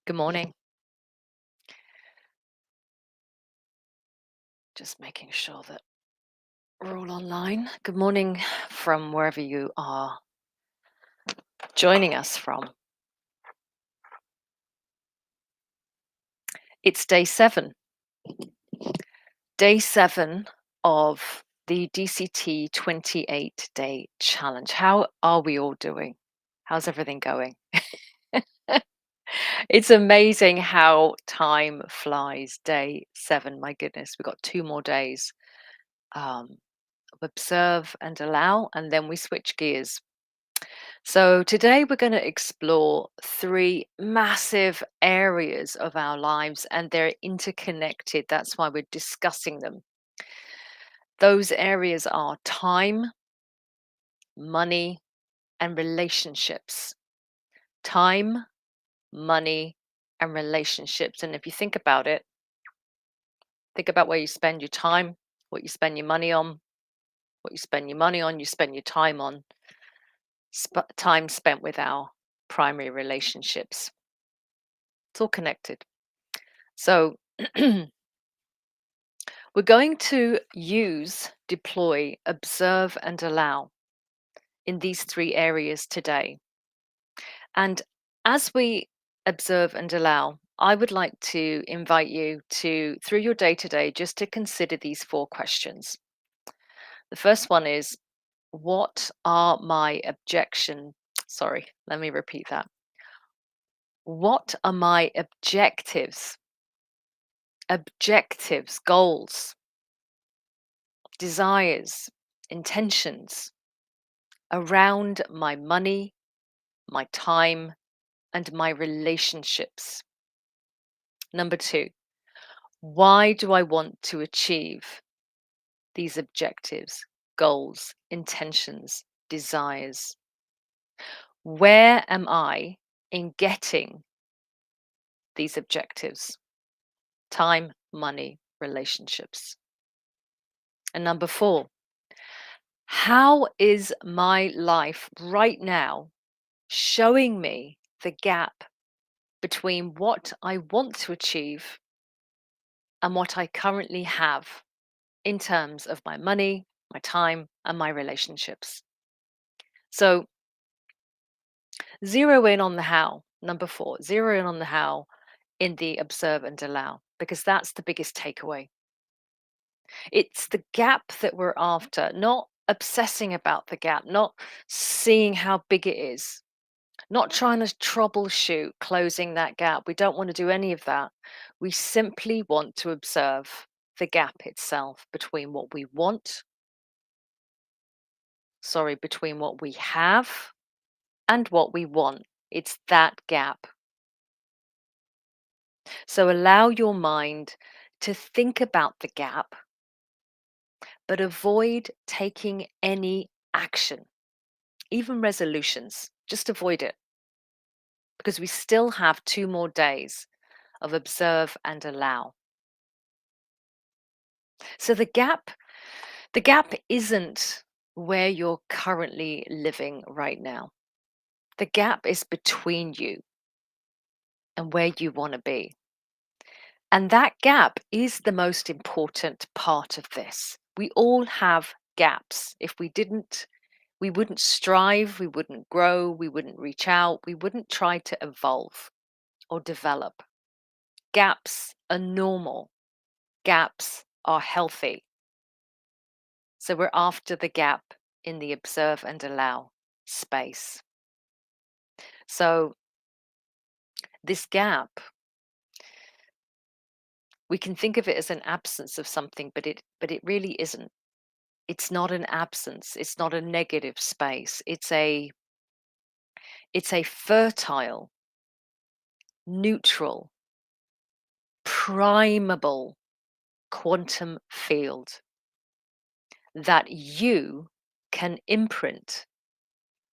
Good morning. Just making sure that we're all online. Good morning from wherever you are joining us from. It's day 7. Day 7 of the DCT 28-day challenge. How are we all doing? How's everything going? It's amazing how time flies. Day 7, my goodness, we've got 2 more days. Observe and allow, and then we switch gears. So today we're going to explore 3 massive areas of our lives, and they're interconnected. That's why we're discussing them. Those areas are time, money, and relationships. Time, money, and relationships. And if you think about it, think about where you spend your time, what you spend your money on, what you spend your money on, you spend your time on. Time spent with our primary relationships. It's all connected. So we're going to deploy, observe, and allow in these 3 areas today. And as we observe and allow, I would like to invite you to, through your day to day, just to consider these 4 questions. The first one is, what are my objections? Sorry, let me repeat that. What are my objectives? Objectives, goals, desires, intentions around my money, my time, and my relationships. Number 2, why do I want to achieve these objectives, goals, intentions, desires? Where am I in getting these objectives? Time, money, relationships. And number 4, how is my life right now showing me the gap between what I want to achieve and what I currently have in terms of my money, my time, and my relationships? So, zero in on the how. Number 4, zero in on the how in the observe and allow, because that's the biggest takeaway. It's the gap that we're after, not obsessing about the gap, not seeing how big it is, not trying to troubleshoot closing that gap. We don't want to do any of that. We simply want to observe the gap itself between what we want, between what we have and what we want. It's that gap. So allow your mind to think about the gap, but avoid taking any action, even resolutions. Just avoid it, because we still have 2 more days of observe and allow. So the gap isn't where you're currently living right now. The gap is between you and where you want to be. And that gap is the most important part of this. We all have gaps. If we didn't, we wouldn't strive, we wouldn't grow, we wouldn't reach out, we wouldn't try to evolve or develop. Gaps are normal. Gaps are healthy. So we're after the gap in the observe and allow space. So this gap, we can think of it as an absence of something, but it really isn't. It's not an absence. It's not a negative space. It's a fertile, neutral, primable quantum field that you can imprint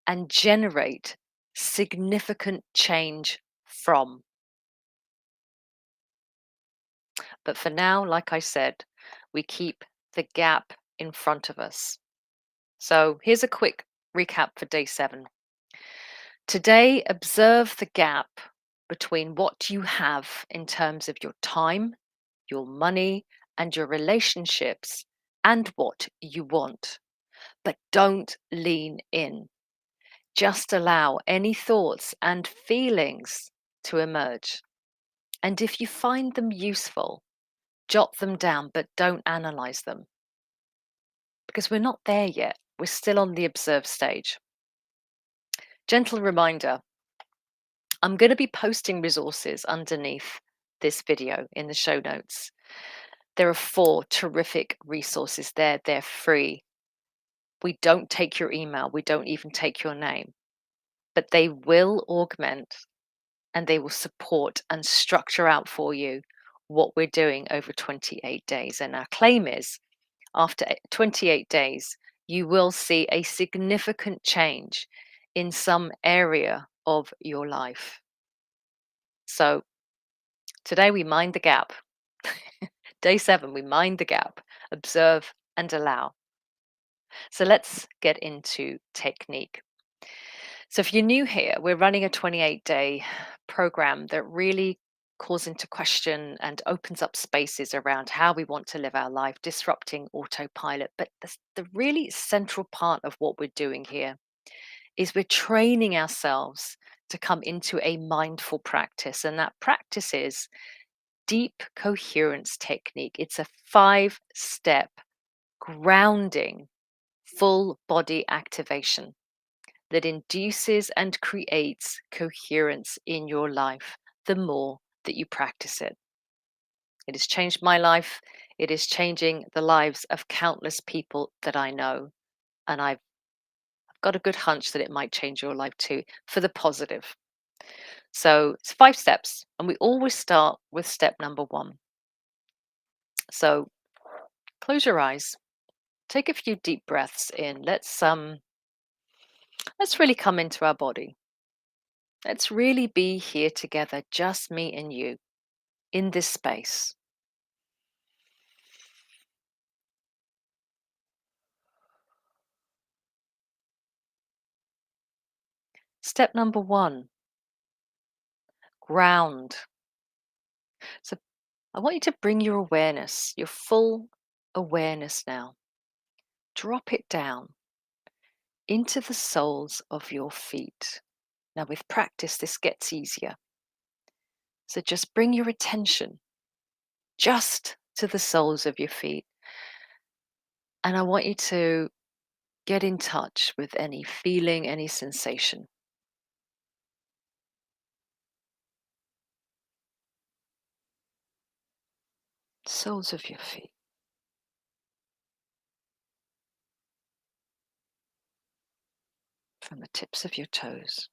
and generate significant change from. But for now, like I said, we keep the gap in front of us. So here's a quick recap for day 7. Today, observe the gap between what you have in terms of your time, your money, and your relationships, and what you want. But don't lean in. Just allow any thoughts and feelings to emerge. And if you find them useful, jot them down, but don't analyze them. Because we're not there yet. We're still on the observe stage. Gentle reminder, I'm going to be posting resources underneath this video in the show notes. There are 4 terrific resources there. They're free. We don't take your email. We don't even take your name. But they will augment and they will support and structure out for you what we're doing over 28 days. And our claim is after 28 days, you will see a significant change in some area of your life. So today we mind the gap. Day 7, we mind the gap, observe and allow. So let's get into technique. So if you're new here, we're running a 28-day program that really calls into question and opens up spaces around how we want to live our life, disrupting autopilot. But the really central part of what we're doing here is we're training ourselves to come into a mindful practice. And that practice is deep coherence technique. It's a 5-step grounding full body activation that induces and creates coherence in your life the more that you practice it. It has changed my life. It is changing the lives of countless people that I know. And I've got a good hunch that it might change your life too, for the positive. So it's 5 steps, and we always start with step number 1. So close your eyes, take a few deep breaths in. Let's really come into our body. Let's really be here together, just me and you, in this space. Step number 1, ground. So I want you to bring your awareness, your full awareness now. Drop it down into the soles of your feet. Now, with practice, this gets easier. So just bring your attention just to the soles of your feet. And I want you to get in touch with any feeling, any sensation. Soles of your feet. From the tips of your toes,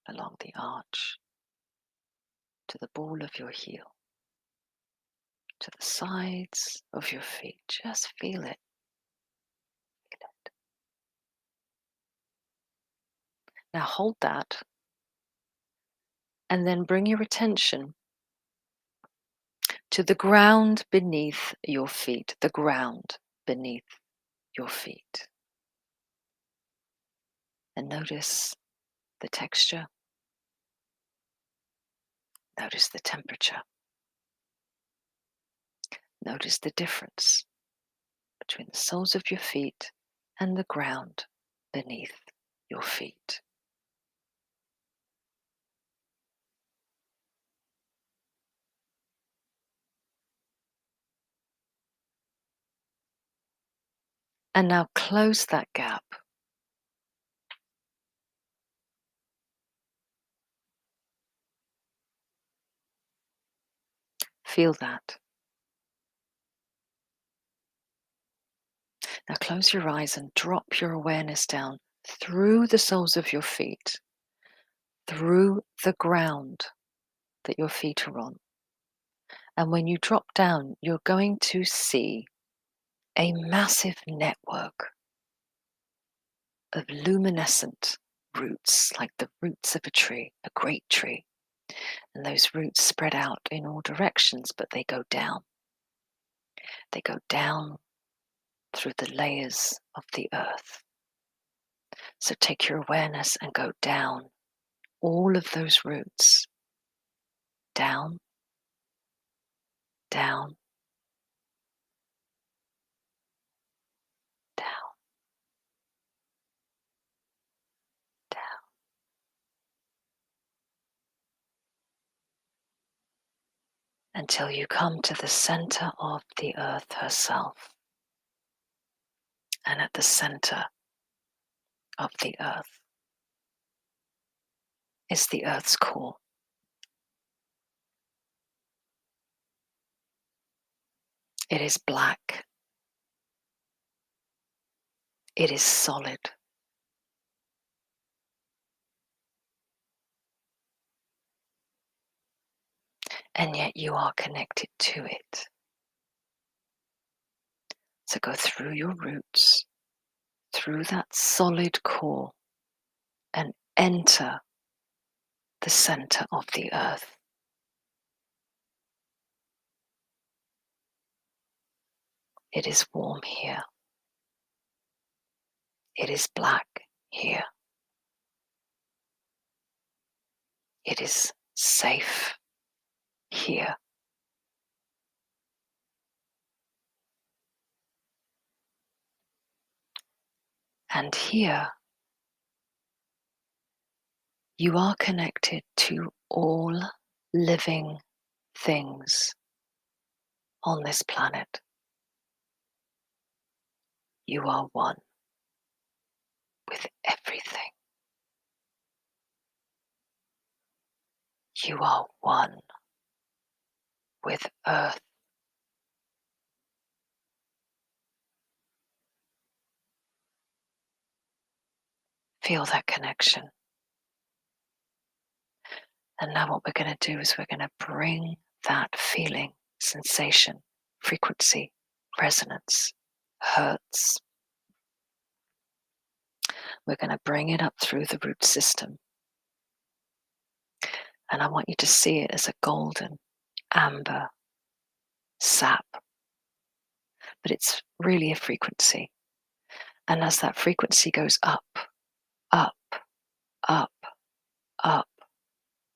along the arch, to the ball of your heel, to the sides of your feet. Just feel it. Feel it. Now hold that and then bring your attention to the ground beneath your feet, the ground beneath your feet. And notice the texture, notice the temperature, notice the difference between the soles of your feet and the ground beneath your feet. And now close that gap. Feel that. Now close your eyes and drop your awareness down through the soles of your feet, through the ground that your feet are on. And when you drop down, you're going to see a massive network of luminescent roots, like the roots of a tree, a great tree. And those roots spread out in all directions, but they go down. They go down through the layers of the earth. So take your awareness and go down all of those roots down, down, down, down, until you come to the center of the earth herself. And at the center of the earth is the earth's core. It is black. It is solid. And yet you are connected to it. So go through your roots, through that solid core, and enter the center of the earth. It is warm here. It is black here. It is safe here. And here, you are connected to all living things on this planet. You are one with everything. You are one with Earth. Feel that connection. And now what we're going to do is we're going to bring that feeling, sensation, frequency, resonance, hertz. We're going to bring it up through the root system. And I want you to see it as a golden, amber sap. But it's really a frequency. And as that frequency goes up, up, up, up,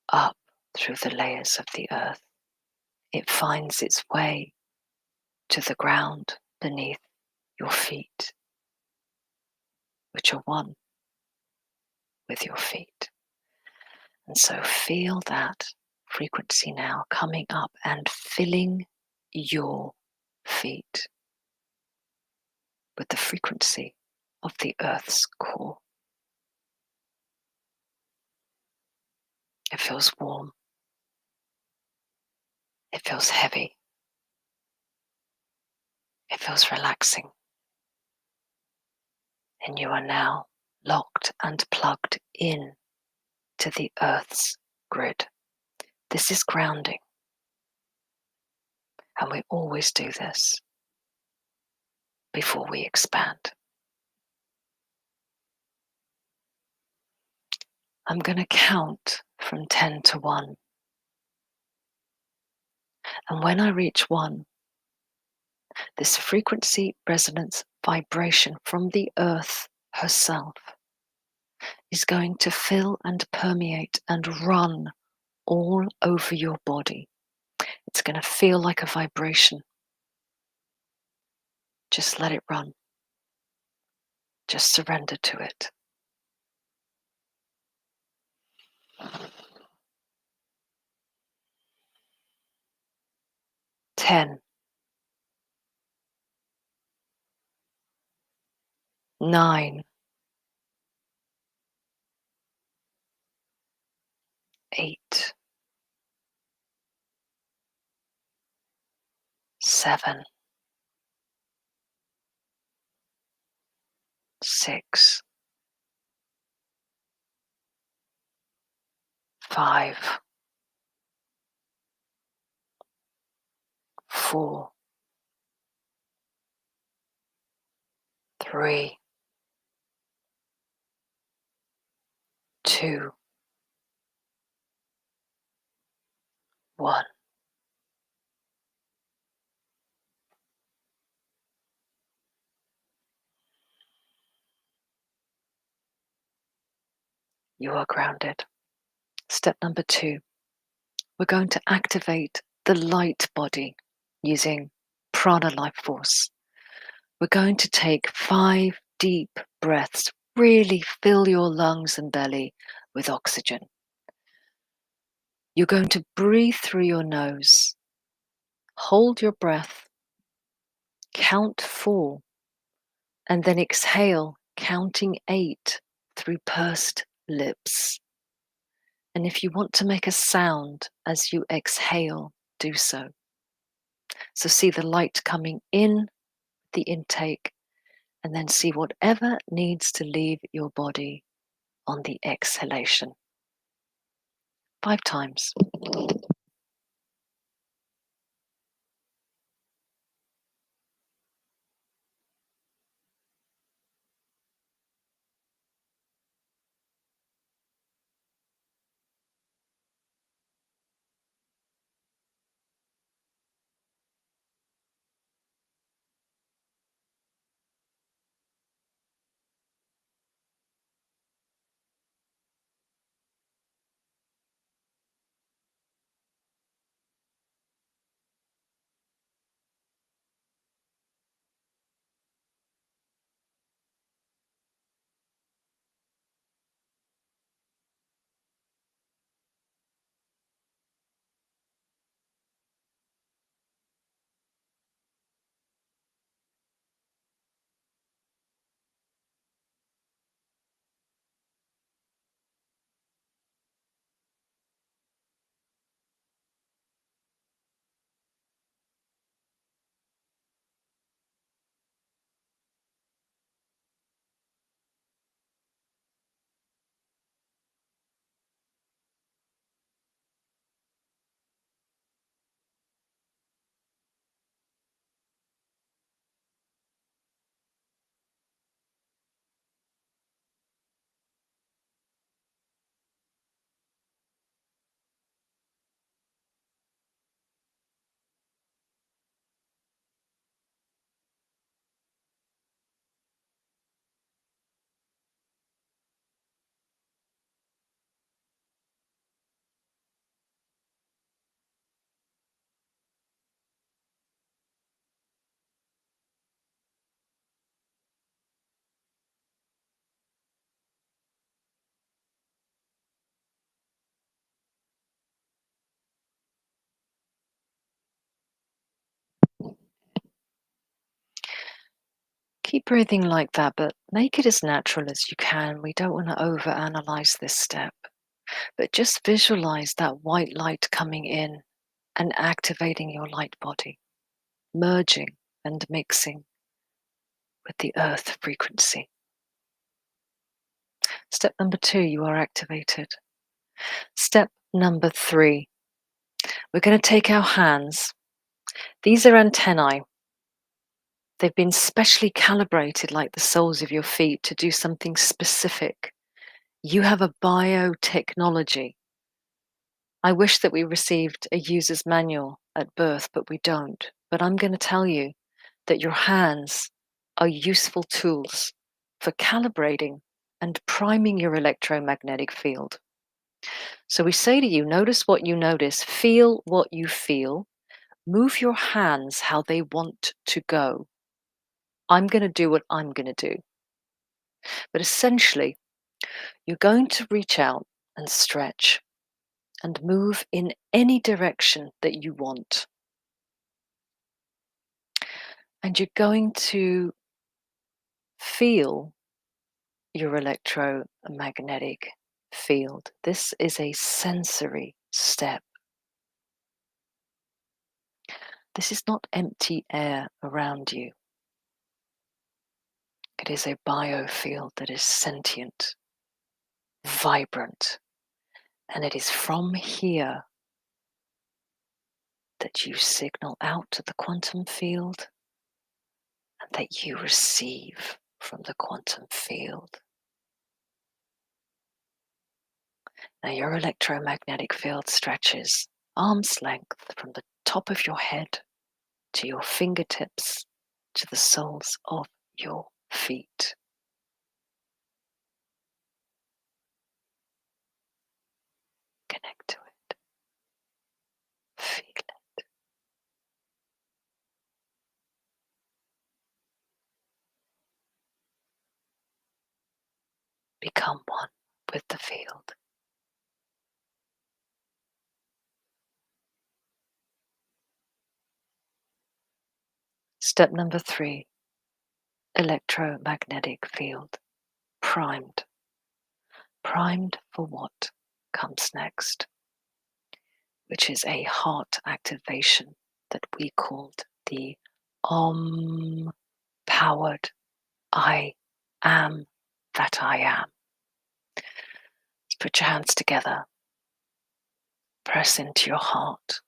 up through the layers of the earth, it finds its way to the ground beneath your feet, which are one with your feet. And so feel that frequency now coming up and filling your feet with the frequency of the earth's core. It feels warm. It feels heavy. It feels relaxing. And you are now locked and plugged in to the earth's grid. This is grounding. And we always do this before we expand. I'm going to count from 10 to 1. And when I reach 1, this frequency, resonance, vibration from the earth herself is going to fill and permeate and run all over your body. It's going to feel like a vibration. Just let it run. Just surrender to it. 10, 9, 8, 7, 6, 5, 4, 3, 2, 1. You are grounded. Step number 2, we're going to activate the light body using prana life force. We're going to take 5 deep breaths. Really fill your lungs and belly with oxygen. You're going to breathe through your nose. Hold your breath. Count 4. And then exhale, counting 8 through pursed lips. And if you want to make a sound as you exhale, do so. So see the light coming in, the intake, and then see whatever needs to leave your body on the exhalation. 5 times. Keep breathing like that, but make it as natural as you can. We don't want to overanalyze this step, but just visualize that white light coming in and activating your light body, merging and mixing with the earth frequency. Step number 2, you are activated. Step number 3, we're going to take our hands. These are antennae. They've been specially calibrated like the soles of your feet to do something specific. You have a biotechnology. I wish that we received a user's manual at birth, but we don't. But I'm going to tell you that your hands are useful tools for calibrating and priming your electromagnetic field. So we say to you, notice what you notice, feel what you feel, move your hands how they want to go. I'm going to do what I'm going to do. But essentially, you're going to reach out and stretch and move in any direction that you want. And you're going to feel your electromagnetic field. This is a sensory step. This is not empty air around you. It is a biofield that is sentient, vibrant, and it is from here that you signal out to the quantum field and that you receive from the quantum field. Now your electromagnetic field stretches arm's length from the top of your head to your fingertips to the soles of your feet. Connect to it. Feel it. Become one with the field. Step number 3, electromagnetic field. Primed. Primed for what comes next, which is a heart activation that we called the powered I am that I am. Let's put your hands together. Press into your heart.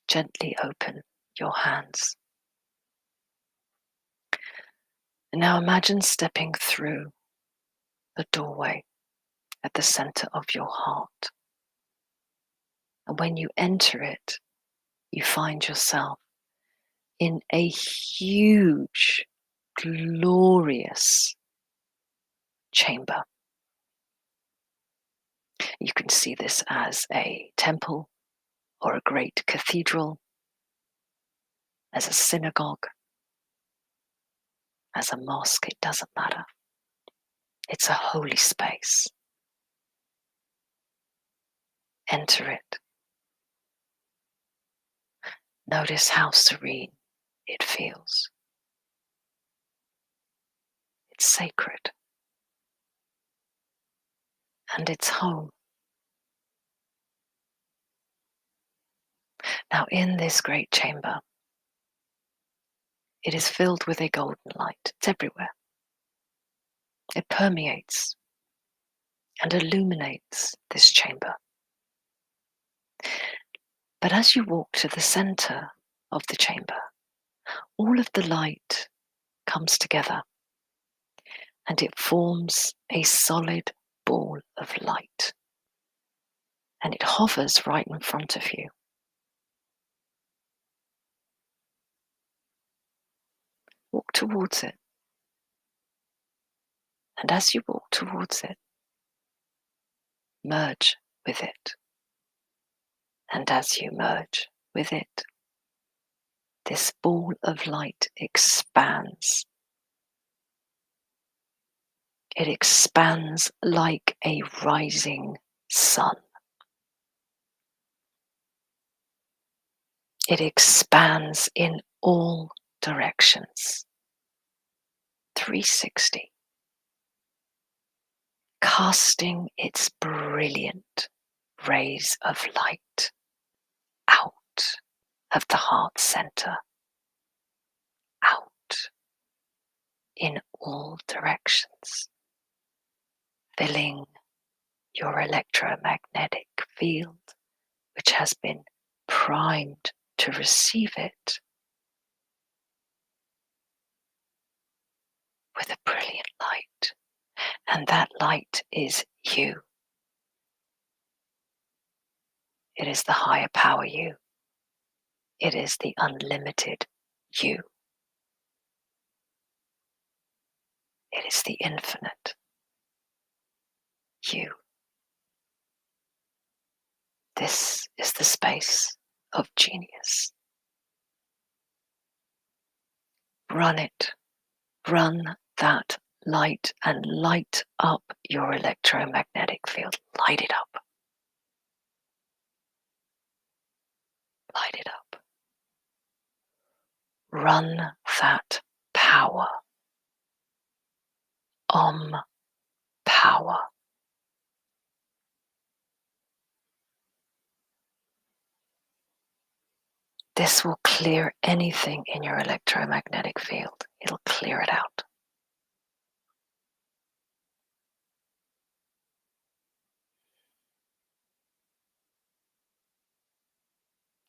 Gently open your hands. And now imagine stepping through the doorway at the center of your heart. And when you enter it, you find yourself in a huge, glorious chamber. You can see this as a temple or a great cathedral, as a synagogue, as a mosque, it doesn't matter. It's a holy space. Enter it. Notice how serene it feels. It's sacred. And it's home. Now, in this great chamber, it is filled with a golden light. It's everywhere. It permeates and illuminates this chamber. But as you walk to the center of the chamber, all of the light comes together and it forms a solid ball of light. And it hovers right in front of you. Walk towards it. And as you walk towards it, merge with it. And as you merge with it, this ball of light expands. It expands like a rising sun. It expands in all directions, 360, casting its brilliant rays of light out of the heart center, out in all directions, filling your electromagnetic field, which has been primed to receive it, with a brilliant light. And that light is you. It is the higher power you. It is the unlimited you. It is the infinite you. This is the space of genius. Run it. Run that light and light up your electromagnetic field. Light it up. Light it up. Run that power. Power. This will clear anything in your electromagnetic field. It'll clear it out.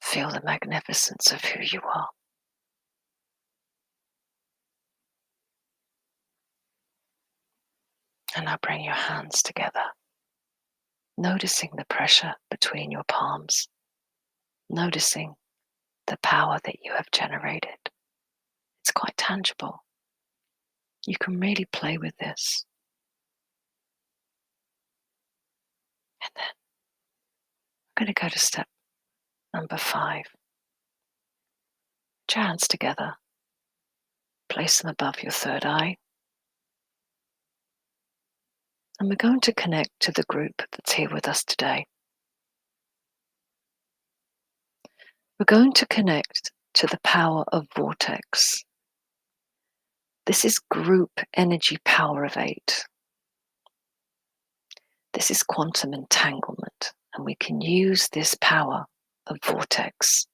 Feel the magnificence of who you are. And now bring your hands together, noticing the pressure between your palms, noticing the power that you have generated. It's quite tangible. You can really play with this. I'm going to go to step number 5. Put your hands together. Place them above your third eye. And we're going to connect to the group that's here with us today. We're going to connect to the power of vortex. This is group energy power of 8. This is quantum entanglement, and we can use this power of vortex.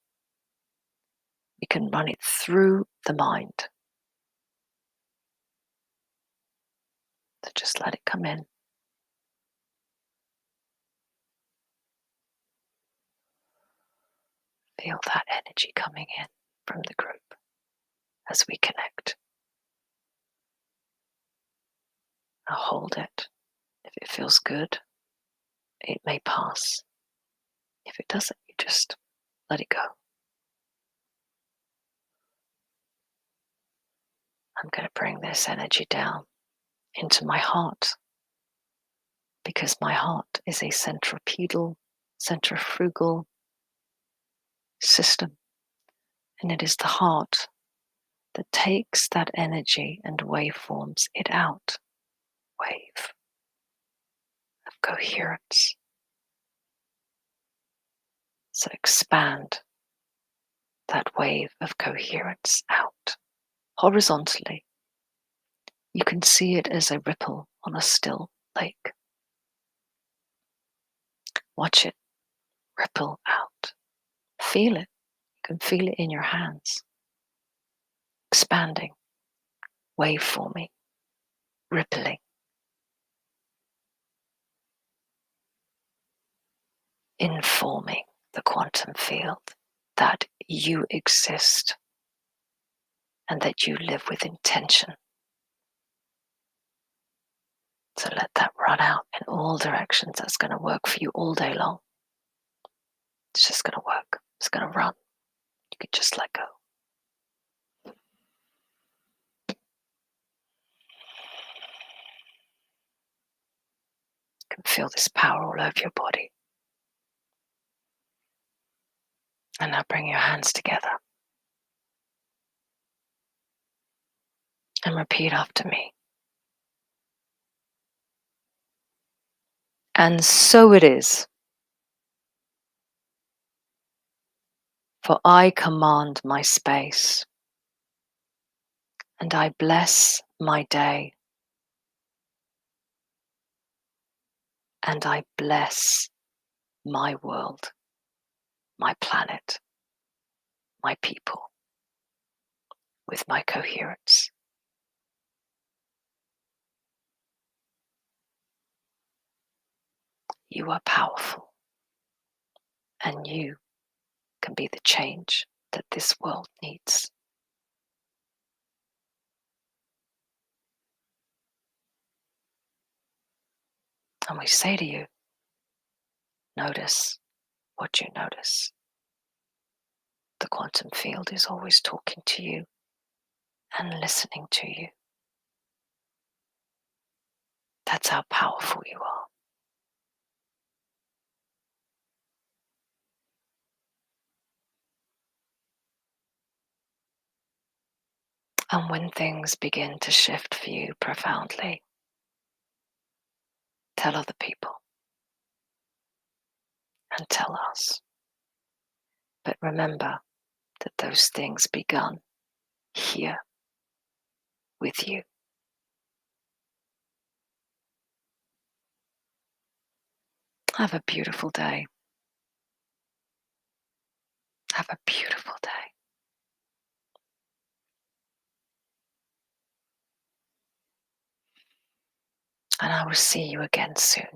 We can run it through the mind. So just let it come in. Feel that energy coming in from the group as we connect. Now hold it. If it feels good, it may pass. If it doesn't, you just let it go. I'm going to bring this energy down into my heart, because my heart is a centripetal, centrifugal system, and it is the heart that takes that energy and waveforms it out. Wave of coherence. So expand that wave of coherence out horizontally. You can see it as a ripple on a still lake. Watch it ripple out. Feel it. You can feel it in your hands. Expanding, waveforming, rippling. Informing the quantum field that you exist and that you live with intention. So let that run out in all directions. That's going to work for you all day long. It's just going to work. It's going to run. You can just let go. You can feel this power all over your body. And now bring your hands together. And repeat after me. And so it is. For I command my space. And I bless my day. And I bless my world, my planet, my people, with my coherence. You are powerful, and you can be the change that this world needs. And we say to you, notice what you notice. The quantum field is always talking to you and listening to you. That's how powerful you are. And when things begin to shift for you profoundly, tell other people and tell us. But remember that those things begun here with you. Have a beautiful day. Have a beautiful day. And I will see you again soon.